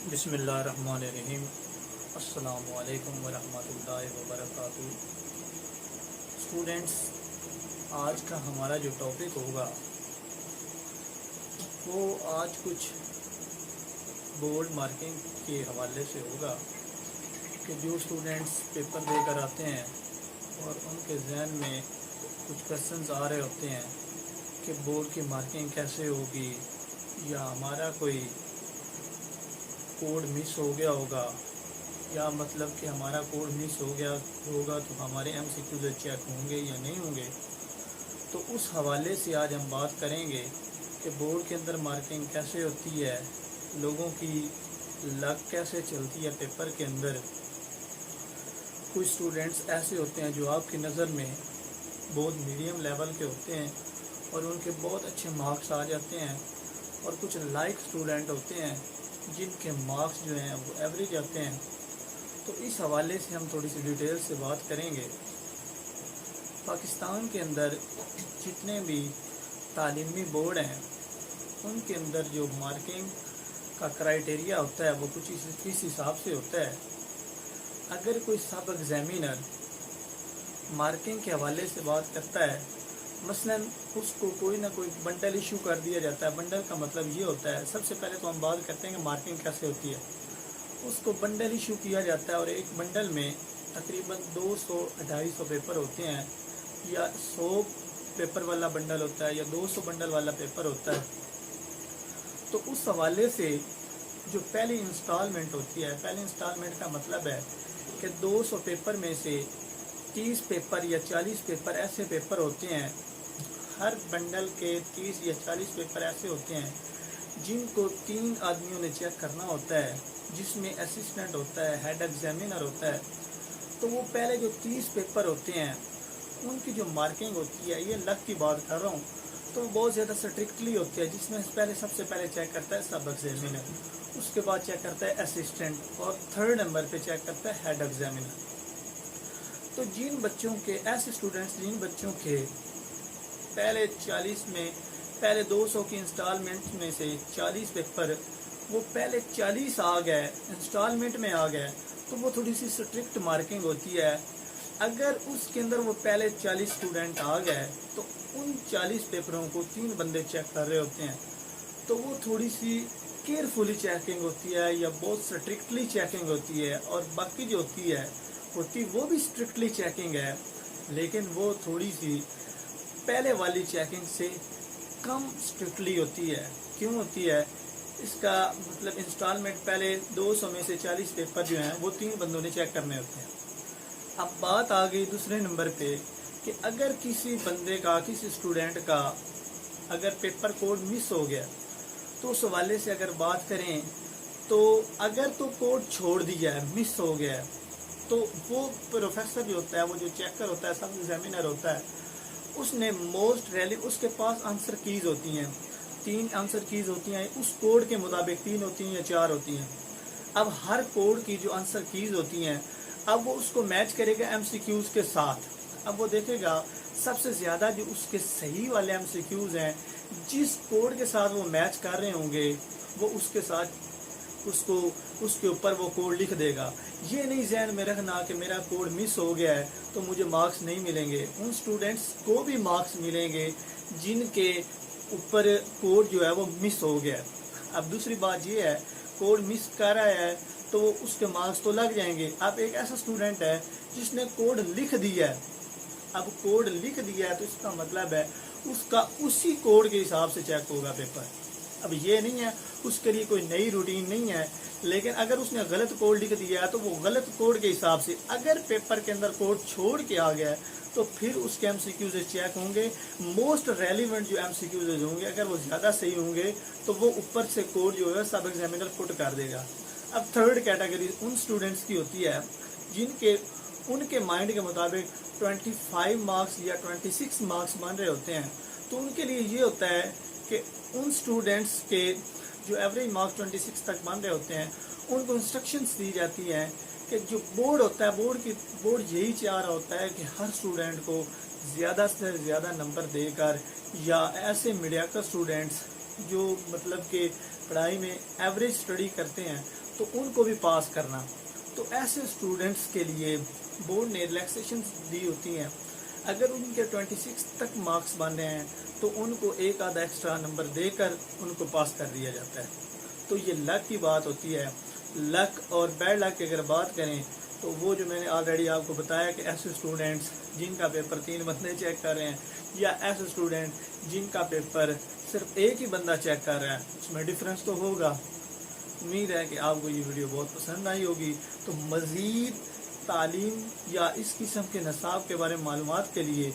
बिस्मिल्लाहिर्रहमानिर्रहीम। अस्सलामु अलैकुम वरहमतुल्लाहि वबरकातुहू। स्टूडेंट्स, आज का हमारा जो टॉपिक होगा वो आज कुछ बोर्ड मार्किंग के हवाले से होगा कि जो स्टूडेंट्स पेपर देकर आते हैं और उनके जहन में कुछ क्वेश्चंस आ रहे होते हैं कि बोर्ड की मार्किंग कैसे होगी, या हमारा कोई कोड मिस हो गया होगा, या मतलब कि हमारा कोड मिस हो गया होगा तो हमारे एमसीक्यूज़ चेक होंगे या नहीं होंगे। तो उस हवाले से आज हम बात करेंगे कि बोर्ड के अंदर मार्किंग कैसे होती है, लोगों की लक कैसे चलती है पेपर के अंदर। कुछ स्टूडेंट्स ऐसे होते हैं जो आपकी नज़र में बहुत मीडियम लेवल के होते हैं और उनके बहुत अच्छे मार्क्स आ जाते हैं, और कुछ लाइक स्टूडेंट होते हैं जिनके मार्क्स जो हैं वो एवरेज आते हैं। तो इस हवाले से हम थोड़ी सी डिटेल से बात करेंगे। पाकिस्तान के अंदर जितने भी तालीमी बोर्ड हैं उनके अंदर जो मार्किंग का क्राइटेरिया होता है वो कुछ इस हिसाब से होता है। अगर कोई सब एग्जामिनर मार्किंग के हवाले से बात करता है, मसलन उसको कोई ना कोई बंडल इशू कर दिया जाता है। बंडल का मतलब ये होता है, सबसे पहले तो हम बात करते हैं कि मार्किंग कैसे होती है। उसको बंडल इशू किया जाता है और एक बंडल में तकरीबन 200-250 पेपर होते हैं, या 100 पेपर वाला बंडल होता है, या 200 बंडल वाला पेपर होता है। तो उस हवाले से जो पहली इंस्टॉलमेंट होती है, पहली इंस्टॉलमेंट का मतलब है कि 200 पेपर में से 30 पेपर या 40 पेपर ऐसे पेपर होते हैं, हर बंडल के 30 या 40 पेपर ऐसे होते हैं जिनको 3 आदमियों ने चेक करना होता है, जिसमें असिस्टेंट होता है, हेड एग्जामिनर होता है। तो वो पहले जो 30 पेपर होते हैं उनकी जो मार्किंग होती है, ये लक की बात कर रहा हूँ, तो बहुत ज़्यादा स्ट्रिक्टली होती है, जिसमें सबसे पहले चेक करता है सब एग्जामिनर, उसके बाद चेक करता है असिस्टेंट, और 3rd नंबर पे चेक करता है हेड एग्जामिनर। तो जिन बच्चों के ऐसे स्टूडेंट्स जिन बच्चों के पहले 40 में पहले 200 की इंस्टॉलमेंट में से 40 पेपर वो पहले 40 आ गए, इंस्टॉलमेंट में आ गए, तो वो थोड़ी सी स्ट्रिक्ट मार्किंग होती है। अगर उसके अंदर वो पहले 40 स्टूडेंट आ गए तो उन 40 पेपरों को 3 बंदे चेक कर रहे होते हैं, तो वो थोड़ी सी केयरफुली चेकिंग होती है या बहुत स्ट्रिक्टली चेकिंग होती है। और बाकी जो होती वो भी स्ट्रिक्टली चेकिंग है, लेकिन वो थोड़ी सी पहले वाली चेकिंग से कम स्ट्रिक्टली होती है। क्यों होती है? इसका मतलब इंस्टॉलमेंट पहले 200 में से 40 पेपर जो हैं वो 3 बंदों ने चेक करने होते हैं। अब बात आ गई दूसरे नंबर पे कि अगर किसी बंदे का, किसी स्टूडेंट का अगर पेपर कोड मिस हो गया, तो उस हवाले से अगर बात करें तो अगर तो कोड छोड़ दिया है, मिस हो गया है, तो वो प्रोफेसर जो होता है, वो जो चेकर होता है, सब एग्जामिनर होता है, उसने मोस्ट रैली उसके पास आंसर कीज होती हैं, 3 आंसर कीज होती हैं, उस कोड के मुताबिक 3 होती हैं या 4 होती हैं। अब हर कोड की जो आंसर कीज होती हैं, अब वो उसको मैच करेगा एमसीक्यूज के साथ। अब वो देखेगा सबसे ज़्यादा जो उसके सही वाले एमसीक्यूज हैं, जिस कोड के साथ वो मैच कर रहे होंगे, वो उसके साथ उसके ऊपर वो कोड लिख देगा। ये नहीं जहन में रखना कि मेरा कोड मिस हो गया है तो मुझे मार्क्स नहीं मिलेंगे। उन स्टूडेंट्स को भी मार्क्स मिलेंगे जिनके ऊपर कोड जो है वो मिस हो गया है। अब दूसरी बात ये है, कोड मिस कर रहा है तो उसके मार्क्स तो लग जाएंगे। अब एक ऐसा स्टूडेंट है जिसने कोड लिख दिया है, अब कोड लिख दिया है तो इसका मतलब है उसका उसी कोड के हिसाब से चेक होगा पेपर। अब ये नहीं है उसके लिए कोई नई रूटीन नहीं है, लेकिन अगर उसने गलत कोड लिख दिया है तो वो गलत कोड के हिसाब से, अगर पेपर के अंदर कोड छोड़ के आ गया है तो फिर उसके एमसीक्यूज चेक होंगे। मोस्ट रेलिवेंट जो एमसीक्यूज होंगे, अगर वो ज़्यादा सही होंगे तो वो ऊपर से कोड जो है सब एग्जामिनर पुट कर देगा। अब 3rd कैटेगरी उन स्टूडेंट्स की होती है जिनके उनके माइंड के मुताबिक 25 मार्क्स या 26 मार्क्स बन रहे होते हैं। तो उनके लिए ये होता है कि उन स्टूडेंट्स के जो एवरेज मार्क्स 26 तक बन रहे होते हैं, उनको इंस्ट्रक्शंस दी जाती हैं कि जो बोर्ड होता है, बोर्ड यही चाह रहा होता है कि हर स्टूडेंट को ज़्यादा से ज़्यादा नंबर देकर, या ऐसे मीडिया का स्टूडेंट्स जो मतलब कि पढ़ाई में एवरेज स्टडी करते हैं, تو ان کو بھی پاس کرنا. تو ایسے اسٹوڈنٹس کے لیے بورڈ نے ریلیکسیشن دی ہوتی ہیں. اگر ان کے 26 تک مارکس بن رہے ہیں تو ان کو ایک آدھا ایکسٹرا نمبر دے کر ان کو پاس کر دیا جاتا ہے. تو یہ لک کی بات ہوتی ہے. لک اور بیڈ لک کی اگر بات کریں تو وہ جو میں نے آلریڈی آپ کو بتایا کہ ایسے اسٹوڈنٹس جن کا پیپر 3 بندے چیک کر رہے ہیں یا ایسے اسٹوڈنٹ جن کا پیپر صرف ایک ہی بندہ چیک کر رہا ہے, اس میں ڈفرینس تو ہوگا. امید ہے کہ آپ کو یہ ویڈیو بہت پسند آئی ہوگی. تو مزید تعلیم یا اس قسم کے نصاب کے بارے میں معلومات کے لیے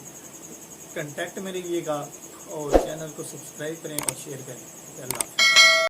کنٹیکٹ میں رہیے گا اور چینل کو سبسکرائب کریں اور شیئر کریں. اللہ حافظ.